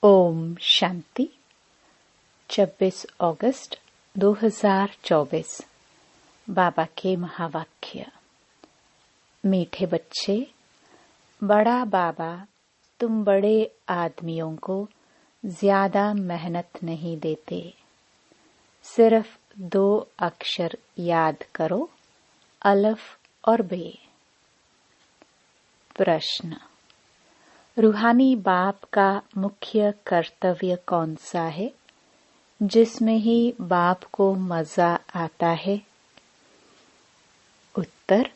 ओम शांति। 26 अगस्त 2024। बाबा के महावाक्य। मीठे बच्चे, बड़ा बाबा तुम बड़े आदमियों को ज्यादा मेहनत नहीं देते। सिर्फ 2 अक्षर याद करो, अलिफ और बे। प्रश्न: रूहानी बाप का मुख्य कर्तव्य कौन सा है, जिसमें ही बाप को मजा आता है? उत्तर: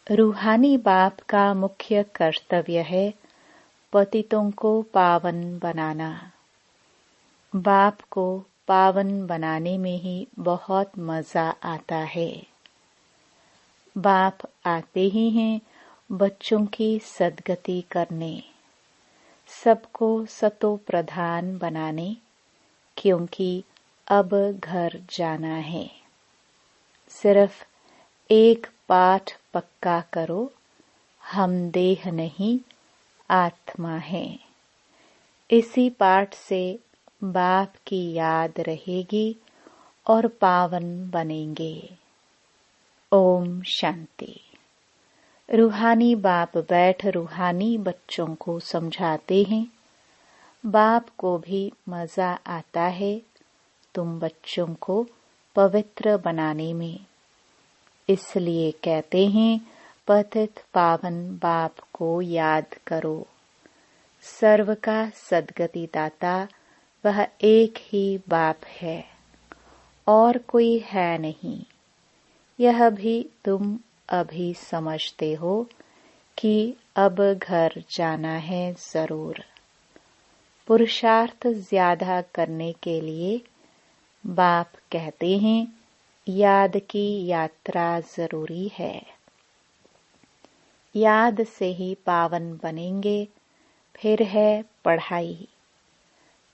रूहानी बाप का मुख्य कर्तव्य है पतितों को पावन बनाना। बाप को पावन बनाने में ही बहुत मजा आता है। बाप आते ही हैं बच्चों की सद्गति करने, सबको सतो प्रधान बनाने, क्योंकि अब घर जाना है। सिर्फ एक पाठ पक्का करो, हम देह नहीं आत्मा हैं। इसी पाठ से बाप की याद रहेगी और पावन बनेंगे। ओम शांति। रूहानी बाप बैठ रूहानी बच्चों को समझाते हैं। बाप को भी मजा आता है तुम बच्चों को पवित्र बनाने में। इसलिए कहते हैं पतित पावन बाप को याद करो। सर्व का सद्गति दाता वह एक ही बाप है और कोई है नहीं। यह भी तुम अभी समझते हो कि अब घर जाना है जरूर। पुरुषार्थ ज्यादा करने के लिए बाप कहते हैं याद की यात्रा जरूरी है। याद से ही पावन बनेंगे। फिर है पढ़ाई।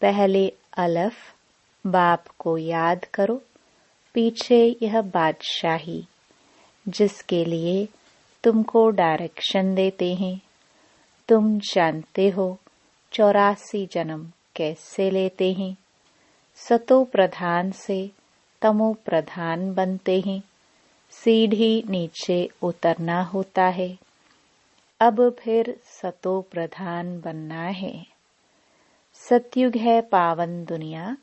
पहले अलिफ बाप को याद करो, पीछे यह बादशाही जिसके लिए तुमको डायरेक्शन देते हैं। तुम जानते हो 84 जन्म कैसे लेते हैं। सतो प्रधान से तमो प्रधान बनते हैं। सीढ़ी नीचे उतरना होता है। अब फिर सतो प्रधान बनना है। सतयुग है पावन दुनिया,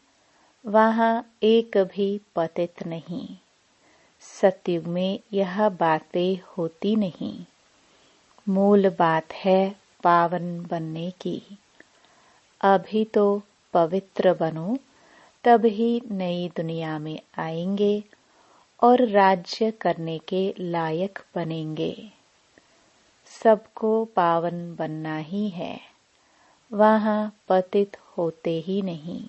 वहां एक भी पतित नहीं। सतयुग में यह बातें होती नहीं। मूल बात है पावन बनने की। अभी तो पवित्र बनो, तब ही नई दुनिया में आएंगे और राज्य करने के लायक बनेंगे। सबको पावन बनना ही है, वहां पतित होते ही नहीं।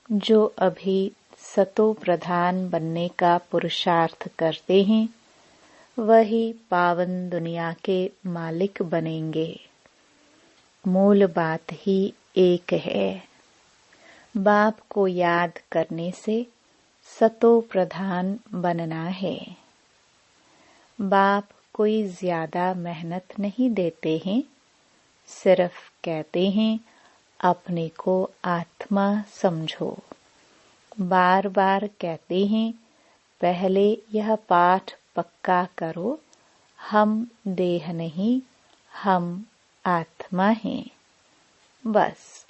जो अभी सतो प्रधान बनने का पुरुषार्थ करते हैं, वही पावन दुनिया के मालिक बनेंगे। मूल बात ही एक है। बाप को याद करने से सतो प्रधान बनना है। बाप कोई ज्यादा मेहनत नहीं देते हैं, सिर्फ कहते हैं अपने को आत्मा समझो। बार बार कहते हैं पहले यह पाठ पक्का करो, हम देह नहीं हम आत्मा हैं। बस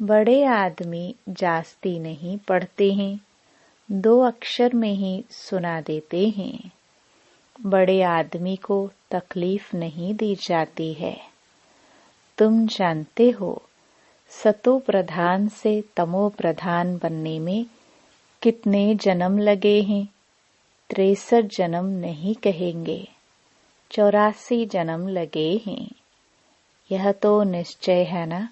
बड़े आदमी जास्ती नहीं पढ़ते हैं, 2 अक्षर में ही सुना देते हैं। बड़े आदमी को तकलीफ नहीं दी जाती है। तुम जानते हो सतो प्रधान से तमो प्रधान बनने में कितने जन्म लगे हैं। 63 जन्म नहीं कहेंगे, 84 जन्म लगे हैं। यह तो निश्चय है ना।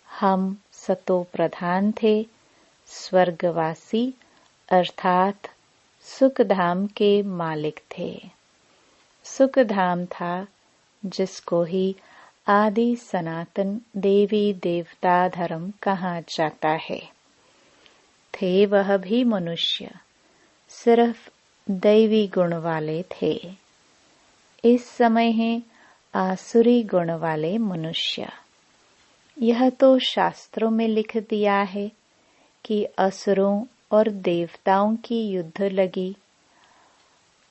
हम सतो प्रधान थे, स्वर्गवासी अर्थात सुखधाम के मालिक थे। सुखधाम था जिसको ही आदि सनातन देवी देवता धर्म कहा जाता है। थे वह भी मनुष्य, सिर्फ दैवी गुण वाले थे। इस समय है आसुरी गुण वाले मनुष्य। यह तो शास्त्रों में लिख दिया है कि असुरों और देवताओं की युद्ध लगी,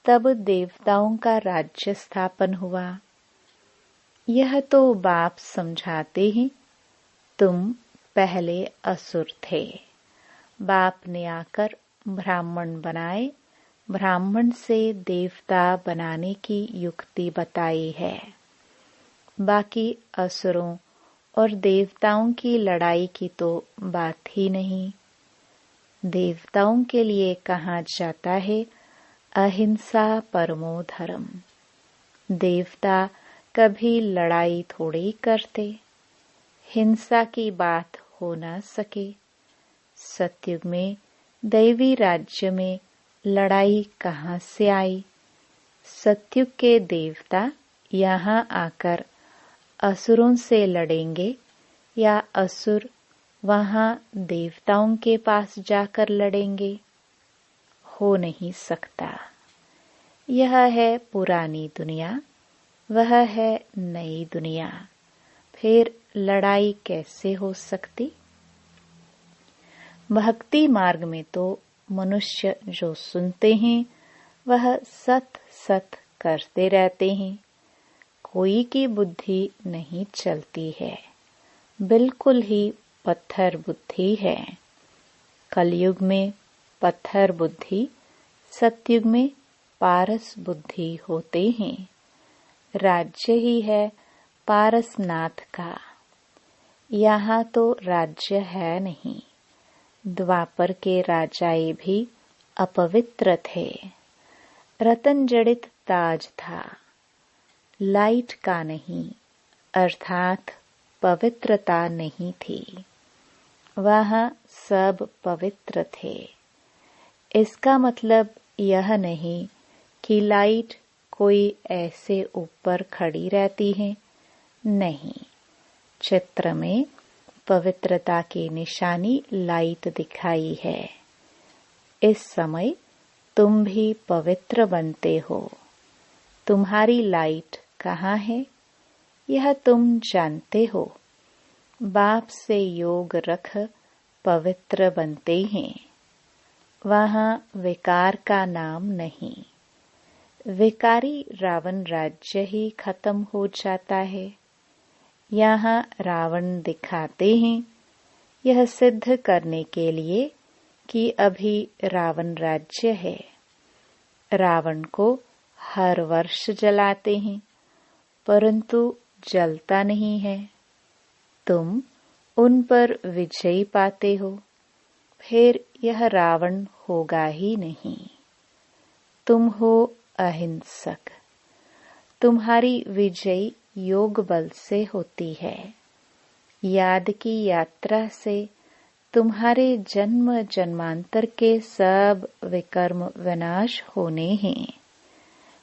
तब देवताओं का राज्य स्थापन हुआ। यह तो बाप समझाते हैं, तुम पहले असुर थे, बाप ने आकर ब्राह्मण बनाए, ब्राह्मण से देवता बनाने की युक्ति बताई है। बाकी असुरों और देवताओं की लड़ाई की तो बात ही नहीं। देवताओं के लिए कहा जाता है अहिंसा परमो धर्म। देवता कभी लड़ाई थोड़ी करते, हिंसा की बात हो न सके। सतयुग में दैवी राज्य में लड़ाई कहाँ से आई? सतयुग के देवता यहाँ आकर असुरों से लड़ेंगे या असुर वहाँ देवताओं के पास जाकर लड़ेंगे? हो नहीं सकता। यह है पुरानी दुनिया, वह है नई दुनिया, फिर लड़ाई कैसे हो सकती? भक्ति मार्ग में तो मनुष्य जो सुनते हैं वह सत सत करते रहते हैं, कोई की बुद्धि नहीं चलती है, बिल्कुल ही पत्थर बुद्धि है। कलयुग में पत्थर बुद्धि, सतयुग में पारस बुद्धि होते हैं। राज्य ही है पारसनाथ का, यहाँ तो राज्य है नहीं। द्वापर के राजाए भी अपवित्र थे, रतन जड़ित ताज था, लाइट का नहीं, अर्थात पवित्रता नहीं थी। वहाँ सब पवित्र थे। इसका मतलब यह नहीं कि लाइट कोई ऐसे ऊपर खड़ी रहती है, नहीं। चित्र में पवित्रता की निशानी लाइट दिखाई है। इस समय तुम भी पवित्र बनते हो। तुम्हारी लाइट कहाँ है, यह तुम जानते हो। बाप से योग रख पवित्र बनते हैं। वहाँ विकार का नाम नहीं। विकारी रावण राज्य ही खत्म हो जाता है। यहाँ रावण दिखाते हैं, यह सिद्ध करने के लिए कि अभी रावण राज्य है। रावण को हर वर्ष जलाते हैं, परंतु जलता नहीं है। तुम उन पर विजय पाते हो, फिर यह रावण होगा ही नहीं। तुम हो अहिंसक। तुम्हारी विजय योग बल से होती है। याद की यात्रा से तुम्हारे जन्म जन्मांतर के सब विकर्म विनाश होने हैं।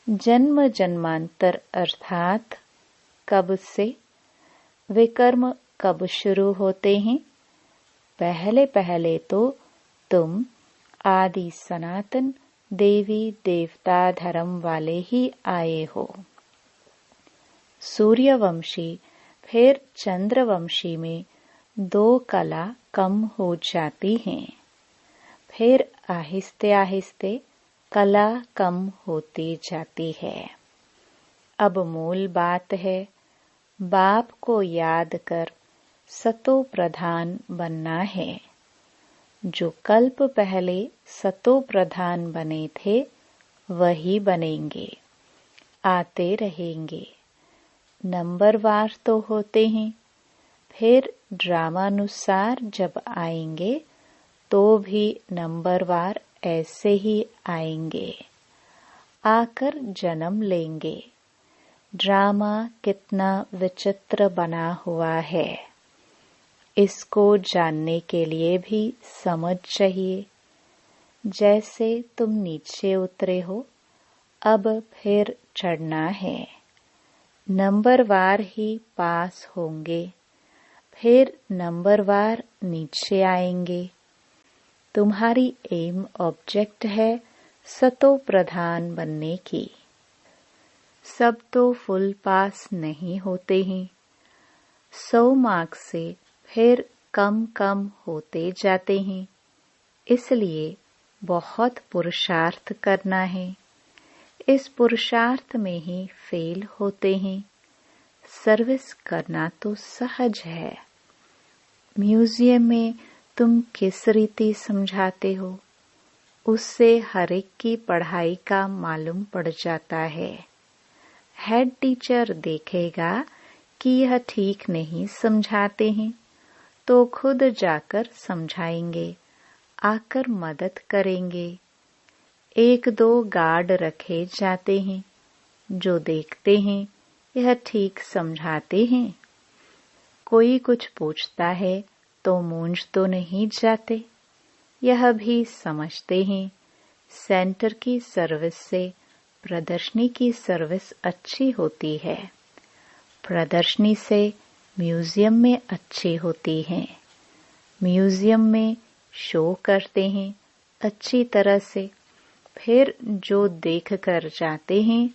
जन्म जन्मांतर अर्थात कब से? विकर्म कब शुरू होते हैं? पहले पहले तो तुम आदि सनातन देवी देवता धर्म वाले ही आए हो। सूर्यवंशी फिर चंद्रवंशी में 2 कला कम हो जाती हैं, फिर आहिस्ते आहिस्ते कला कम होती जाती है। अब मूल बात है, बाप को याद कर सतो प्रधान बनना है। जो कल्प पहले सतो प्रधान बने थे वही बनेंगे, आते रहेंगे। नंबरवार तो होते हैं, फिर ड्रामानुसार जब आएंगे तो भी नंबरवार ऐसे ही आएंगे, आकर जन्म लेंगे। ड्रामा कितना विचित्र बना हुआ है, इसको जानने के लिए भी समझ चाहिए। जैसे तुम नीचे उतरे हो, अब फिर चढ़ना है। नंबरवार ही पास होंगे, फिर नंबरवार नीचे आएंगे। तुम्हारी एम ऑब्जेक्ट है सतो प्रधान बनने की। सब तो फुल पास नहीं होते हैं। 100 मार्क्स से फिर कम कम होते जाते हैं। इसलिए बहुत पुरुषार्थ करना है। इस पुरुषार्थ में ही फेल होते हैं। सर्विस करना तो सहज है। म्यूजियम में तुम किस रीति समझाते हो, उससे हर एक की पढ़ाई का मालूम पड़ जाता है। हेड टीचर देखेगा कि यह ठीक नहीं समझाते हैं तो खुद जाकर समझाएंगे, आकर मदद करेंगे। 1-2 गार्ड रखे जाते हैं जो देखते हैं यह ठीक समझाते हैं। कोई कुछ पूछता है तो मूंझ तो नहीं जाते, यह भी समझते हैं। सेंटर की सर्विस से प्रदर्शनी की सर्विस अच्छी होती है। प्रदर्शनी से म्यूजियम में अच्छी होती है। म्यूजियम में शो करते हैं अच्छी तरह से, फिर जो देख कर जाते हैं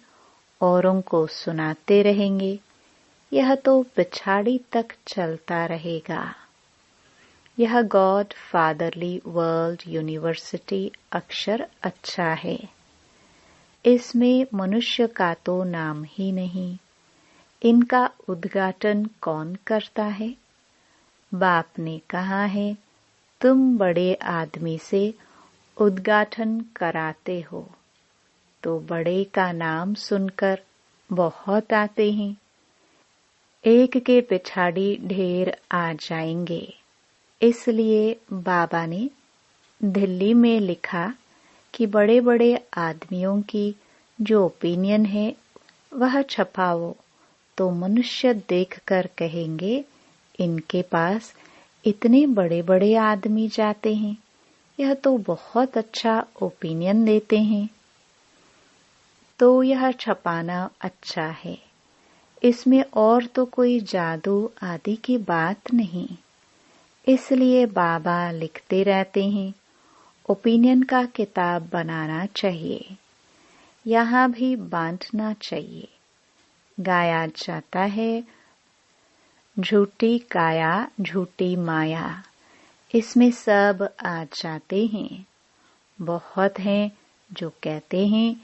औरों को सुनाते रहेंगे। यह तो पिछाड़ी तक चलता रहेगा। यह गॉड फादरली वर्ल्ड यूनिवर्सिटी अक्षर अच्छा है। इसमें मनुष्य का तो नाम ही नहीं। इनका उद्घाटन कौन करता है? बाप ने कहा है, तुम बड़े आदमी से उद्घाटन कराते हो तो बड़े का नाम सुनकर बहुत आते हैं। एक के पिछाड़ी ढेर आ जाएंगे। इसलिए बाबा ने दिल्ली में लिखा कि बड़े बड़े आदमियों की जो ओपिनियन है वह छपाओ, तो मनुष्य देखकर कहेंगे इनके पास इतने बड़े बड़े आदमी जाते हैं, यह तो बहुत अच्छा ओपिनियन देते हैं। तो यह छपाना अच्छा है। इसमें और तो कोई जादू आदि की बात नहीं। इसलिए बाबा लिखते रहते हैं, ओपिनियन का किताब बनाना चाहिए। यहाँ भी बांटना चाहिए। गाया जाता है, झूठी काया झूठी माया। इसमें सब आ जाते हैं। बहुत हैं जो कहते हैं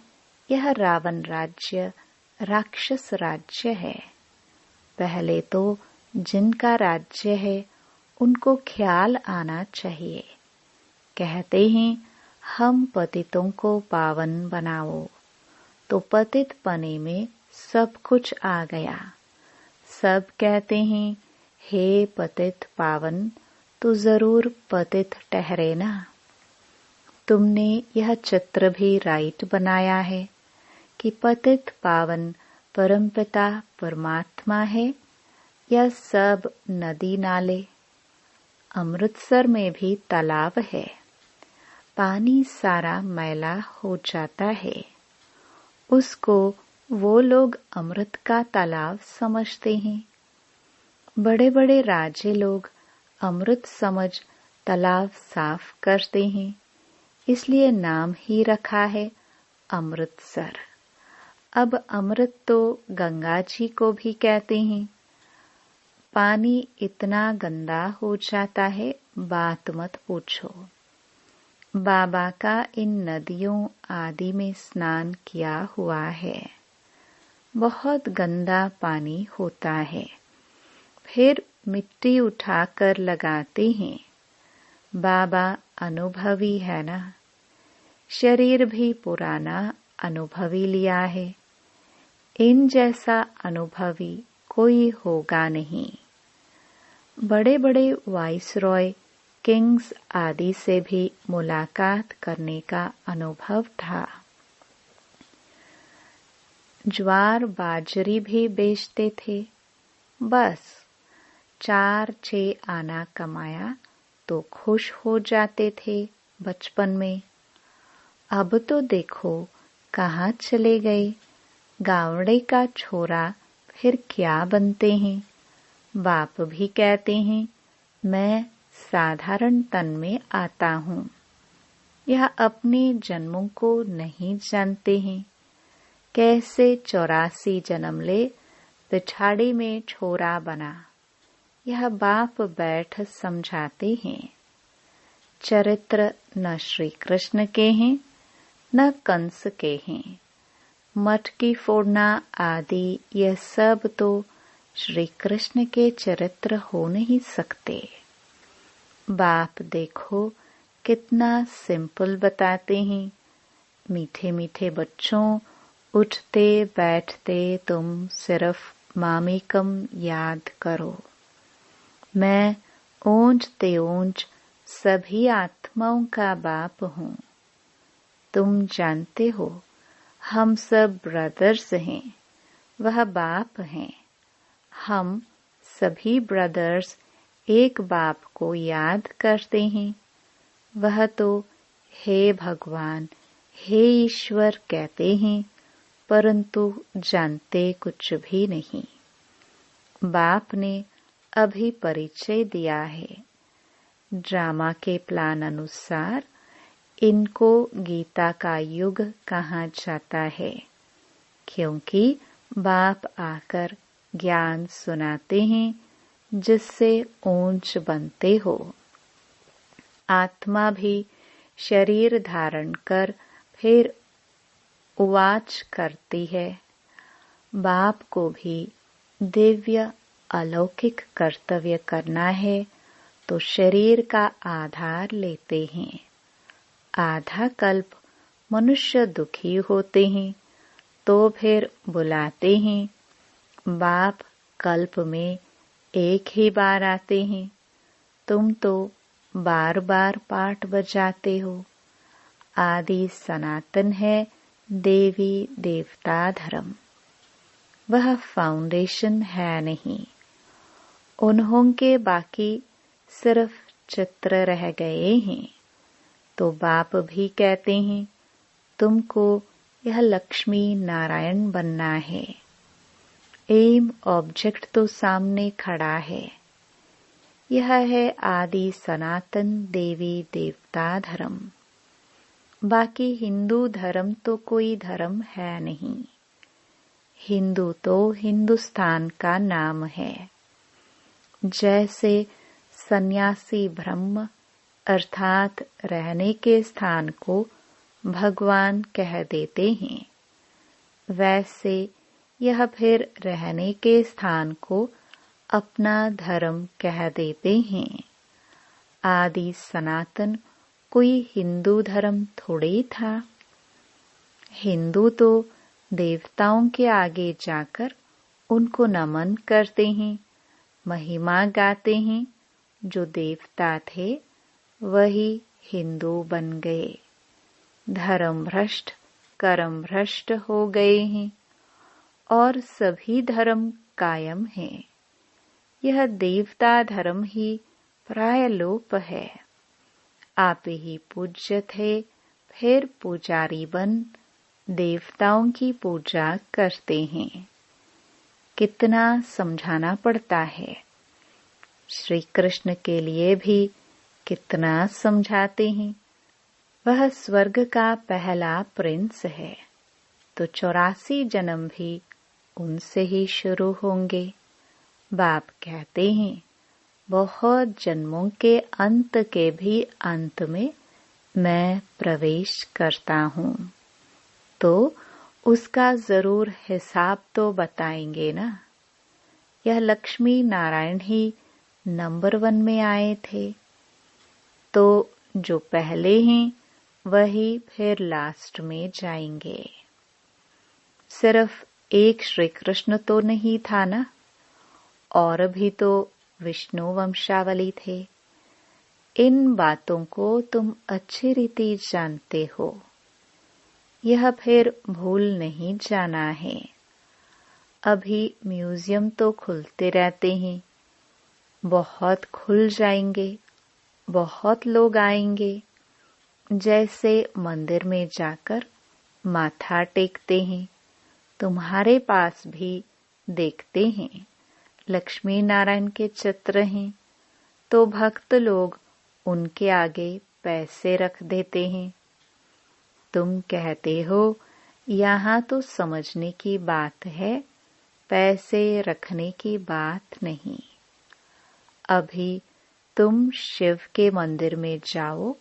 यह रावण राज्य राक्षस राज्य है। पहले तो जिनका राज्य है उनको ख्याल आना चाहिए। कहते हैं हम पतितों को पावन बनाओ, तो पतित पने में सब कुछ आ गया। सब कहते हैं हे पतित पावन, तो जरूर पतित ठहरे ना। तुमने यह चित्र भी राइट बनाया है कि पतित पावन परमपिता परमात्मा है या सब नदी नाले। अमृतसर में भी तालाब है, पानी सारा मैला हो जाता है। उसको वो लोग अमृत का तालाब समझते हैं। बड़े बड़े राजे लोग अमृत समझ तालाब साफ करते हैं, इसलिए नाम ही रखा है अमृतसर। अब अमृत तो गंगा जी को भी कहते हैं। पानी इतना गंदा हो जाता है, बात मत पूछो। बाबा का इन नदियों आदि में स्नान किया हुआ है। बहुत गंदा पानी होता है। फिर मिट्टी उठाकर लगाते हैं। बाबा अनुभवी है ना, शरीर भी पुराना अनुभवी लिया है। इन जैसा अनुभवी कोई होगा नहीं। बड़े बड़े वाइसरॉय, किंग्स आदि से भी मुलाकात करने का अनुभव था। ज्वार बाजरी भी बेचते थे। बस 4-6 आना कमाया तो खुश हो जाते थे बचपन में। अब तो देखो कहाँ चले गए। गावड़े का छोरा फिर क्या बनते हैं। बाप भी कहते हैं मैं साधारण तन में आता हूँ। यह अपने जन्मों को नहीं जानते हैं। कैसे 84 जन्म ले पिछाड़ी में छोरा बना, यह बाप बैठ समझाते हैं। चरित्र न श्री कृष्ण के हैं न कंस के हैं। मटकी फोड़ना आदि यह सब तो श्री कृष्ण के चरित्र हो नहीं सकते। बाप देखो कितना सिंपल बताते हैं। मीठे मीठे बच्चों, उठते बैठते तुम सिर्फ मामेकम याद करो। मैं ऊंचते ऊंच सभी आत्माओं का बाप हूँ। तुम जानते हो हम सब ब्रदर्स हैं, वह बाप हैं। हम सभी ब्रदर्स एक बाप को याद करते हैं। वह तो हे भगवान, हे ईश्वर कहते हैं, परंतु जानते कुछ भी नहीं। बाप ने अभी परिचय दिया है। ड्रामा के प्लान अनुसार इनको गीता का युग कहा जाता है, क्योंकि बाप आकर ज्ञान सुनाते हैं जिससे ऊंच बनते हो। आत्मा भी शरीर धारण कर फिर उवाच करती है। बाप को भी दिव्य अलौकिक कर्तव्य करना है तो शरीर का आधार लेते हैं। आधा कल्प मनुष्य दुखी होते हैं तो फिर बुलाते हैं। बाप कल्प में एक ही बार आते हैं। तुम तो बार बार पाठ बजाते हो। आदि सनातन है देवी देवता धर्म। वह फाउंडेशन है नहीं। उन्हों के बाकी सिर्फ चित्र रह गए हैं। तो बाप भी कहते हैं तुमको यह लक्ष्मी नारायण बनना है। एम ऑब्जेक्ट तो सामने खड़ा है। यह है आदि सनातन देवी देवता धर्म। बाकी हिंदू धर्म तो कोई धर्म है नहीं। हिंदू तो हिंदुस्तान का नाम है। जैसे सन्यासी ब्रह्म अर्थात रहने के स्थान को भगवान कह देते हैं, वैसे यह फिर रहने के स्थान को अपना धर्म कह देते हैं। आदि सनातन कोई हिंदू धर्म थोड़े था। हिंदू तो देवताओं के आगे जाकर उनको नमन करते हैं, महिमा गाते हैं। जो देवता थे वही हिंदू बन गए। धर्म भ्रष्ट कर्म भ्रष्ट हो गए हैं और सभी धर्म कायम हैं। यह देवता धर्म ही प्राय लोप है। आप ही पूज्य थे, फिर पुजारी बन देवताओं की पूजा करते हैं। कितना समझाना पड़ता है। श्री कृष्ण के लिए भी कितना समझाते हैं। वह स्वर्ग का पहला प्रिंस है, तो 84 जन्म भी उनसे ही शुरू होंगे। बाप कहते हैं बहुत जन्मों के अंत के भी अंत में मैं प्रवेश करता हूँ, तो उसका जरूर हिसाब तो बताएंगे ना। यह लक्ष्मी नारायण ही नंबर 1 में आए थे, तो जो पहले हैं वही फिर लास्ट में जाएंगे। सिर्फ एक श्री कृष्ण तो नहीं था ना, और भी तो विष्णु वंशावली थे। इन बातों को तुम अच्छी रीति जानते हो। यह फिर भूल नहीं जाना है। अभी म्यूजियम तो खुलते रहते हैं, बहुत खुल जाएंगे, बहुत लोग आएंगे। जैसे मंदिर में जाकर माथा टेकते हैं, तुम्हारे पास भी देखते हैं लक्ष्मी नारायण के चित्र हैं, तो भक्त लोग उनके आगे पैसे रख देते हैं। तुम कहते हो यहाँ तो समझने की बात है, पैसे रखने की बात नहीं। अभी तुम शिव के मंदिर में जाओ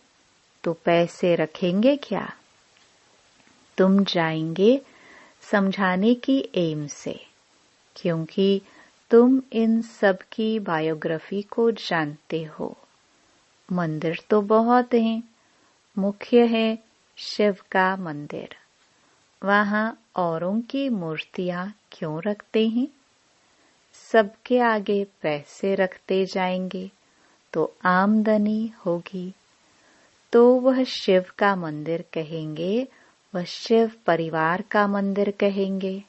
तो पैसे रखेंगे क्या? तुम जाएंगे समझाने की एम से, क्योंकि तुम इन सब की बायोग्राफी को जानते हो। मंदिर तो बहुत हैं, मुख्य है शिव का मंदिर। वहां औरों की मूर्तियां क्यों रखते हैं? सबके आगे पैसे रखते जाएंगे तो आमदनी होगी, तो वह शिव का मंदिर कहेंगे, वह शिव परिवार का मंदिर कहेंगे।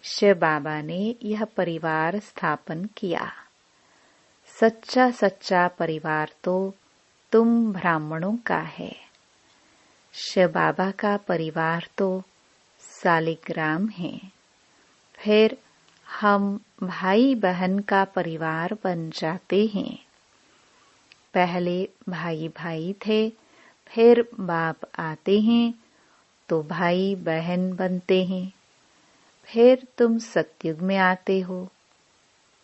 शिव बाबा ने यह परिवार स्थापन किया। सच्चा सच्चा परिवार तो तुम ब्राह्मणों का है। शिव बाबा का परिवार तो सालिग्राम है। फिर हम भाई बहन का परिवार बन जाते हैं। पहले भाई भाई थे, फिर बाप आते हैं तो भाई बहन बनते हैं। फिर तुम सतयुग में आते हो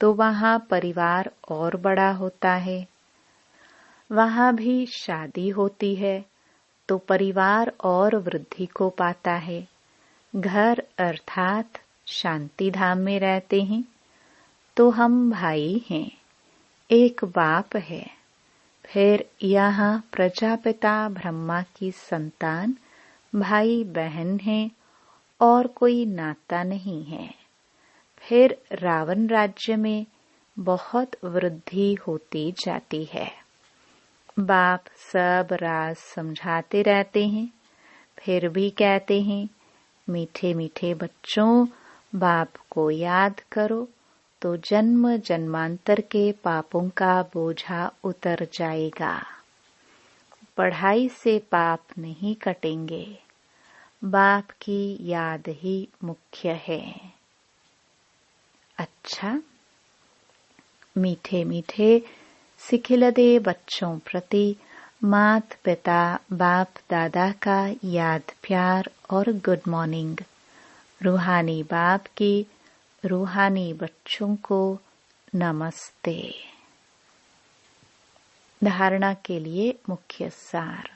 तो वहां परिवार और बड़ा होता है। वहां भी शादी होती है तो परिवार और वृद्धि को पाता है। घर अर्थात शांति धाम में रहते हैं तो हम भाई हैं, एक बाप है। फिर यहाँ प्रजापिता ब्रह्मा की संतान भाई बहन हैं और कोई नाता नहीं है। फिर रावण राज्य में बहुत वृद्धि होती जाती है। बाप सब राज समझाते रहते हैं, फिर भी कहते हैं, मीठे मीठे बच्चों, बाप को याद करो तो जन्म जन्मांतर के पापों का बोझा उतर जाएगा। पढ़ाई से पाप नहीं कटेंगे, बाप की याद ही मुख्य है। अच्छा, मीठे मीठे सिखिलदे बच्चों प्रति मात पिता बाप दादा का याद प्यार और गुड मॉर्निंग। रूहानी बाप की रूहानी बच्चों को नमस्ते। धारणा के लिए मुख्य सार।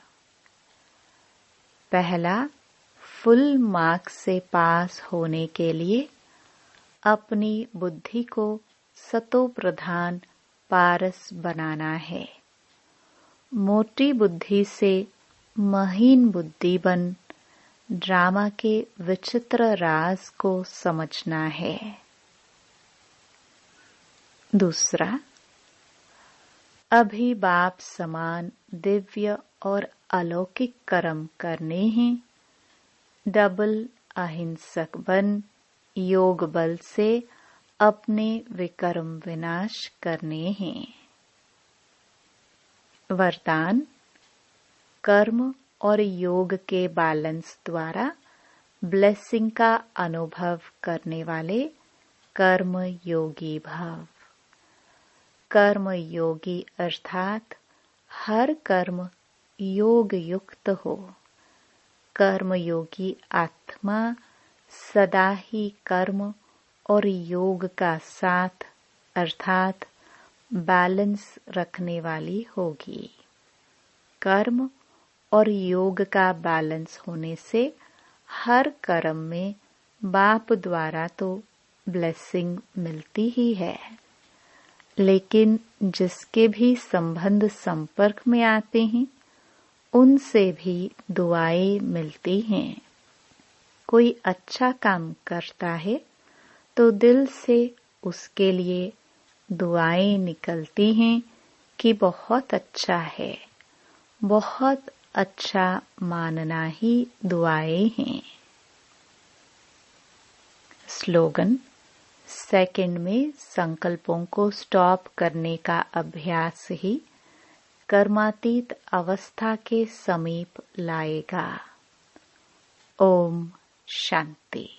पहला, फुल मार्क्स से पास होने के लिए अपनी बुद्धि को सतो प्रधान पारस बनाना है। मोटी बुद्धि से महीन बुद्धि बन ड्रामा के विचित्र राज को समझना है। दूसरा, अभी बाप समान दिव्य और अलौकिक कर्म करने हैं। डबल अहिंसक बन योग बल से अपने विकर्म विनाश करने हैं। वरदान, कर्म और योग के बैलेंस द्वारा ब्लेसिंग का अनुभव करने वाले कर्म योगी भव। कर्म योगी अर्थात हर कर्म योग युक्त हो। कर्म योगी आत्मा सदा ही कर्म और योग का साथ अर्थात बैलेंस रखने वाली होगी। कर्म और योग का बैलेंस होने से हर कर्म में बाप द्वारा तो ब्लेसिंग मिलती ही है, लेकिन जिसके भी संबंध संपर्क में आते हैं उनसे भी दुआएं मिलती हैं। कोई अच्छा काम करता है तो दिल से उसके लिए दुआएं निकलती हैं कि बहुत अच्छा है, बहुत अच्छा मानना ही दुआएं हैं। स्लोगन, सेकंड में संकल्पों को स्टॉप करने का अभ्यास ही कर्मातीत अवस्था के समीप लाएगा। ओम शांति।